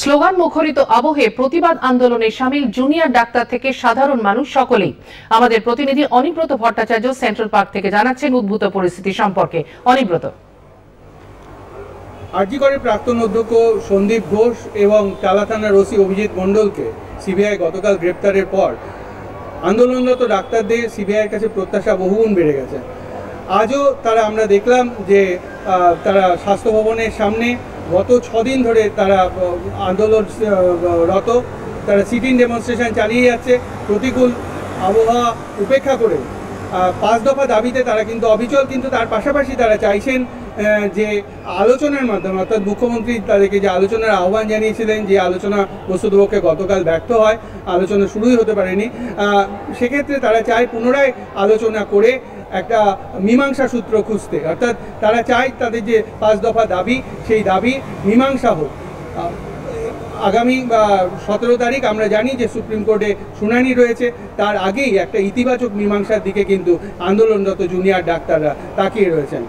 Slogan মুখরিত আবহে প্রতিবাদ আন্দোলনে সামিল জুনিয়র ডাক্তার থেকে সাধারণ মানুষ সকলেই। আমাদের প্রতিনিধি অনিব্রত ভট্টাচার্য সেন্ট্রাল পার্ক থেকে জানাচ্ছেন উদ্ভূত পরিস্থিতি সম্পর্কে। অনিব্রত। আরজি করের প্রাক্তন অধ্যক্ষ সন্দীপ ঘোষ এবং টালা থানার ওসি অভিজিৎ মণ্ডলকে সিবিআই গতকাল গ্রেপ্তারের পর আন্দোলনরত ডাক্তারদের সিবিআইয়ের কাছে প্রত্যাশা বহুগুণ বেড়ে গেছে। আজও আমরা দেখলাম যে তারা স্বাস্থ্য ভবনের সামনে গত 6 দিন ধরে তারা আন্দোলনরত, তারা সিটিং ডেমনস্ট্রেশন চালিয়ে যাচ্ছে। প্রতিকূল আবহাওয়া উপেক্ষা করে 5 দফা দাবিতে তারা কিন্তু অবিচল, কিন্তু তার পাশাপাশি তারা চাইছেন যে আলোচনার মাধ্যমে, অর্থাৎ মুখ্যমন্ত্রী তাদেরকে যে আলোচনার আহ্বান জানিয়েছিলেন, যে আলোচনা বস্তুতপক্ষে গতকাল ব্যর্থ হয়, আলোচনা শুরুই হতে পারেনি, সেক্ষেত্রে তারা চায় পুনরায় আলোচনা করে একটা মীমাংসা সূত্র খুঁজতে। অর্থাৎ তারা চায় তাদের যে 5 দফা দাবি, সেই দাবি মীমাংসা হোক। আগামী 17 তারিখ আমরা জানি যে সুপ্রিম কোর্টে শুনানি রয়েছে, তার আগেই একটা ইতিবাচক মীমাংসার দিকে কিন্তু আন্দোলনরত জুনিয়র ডাক্তাররা তাকিয়ে রয়েছেন।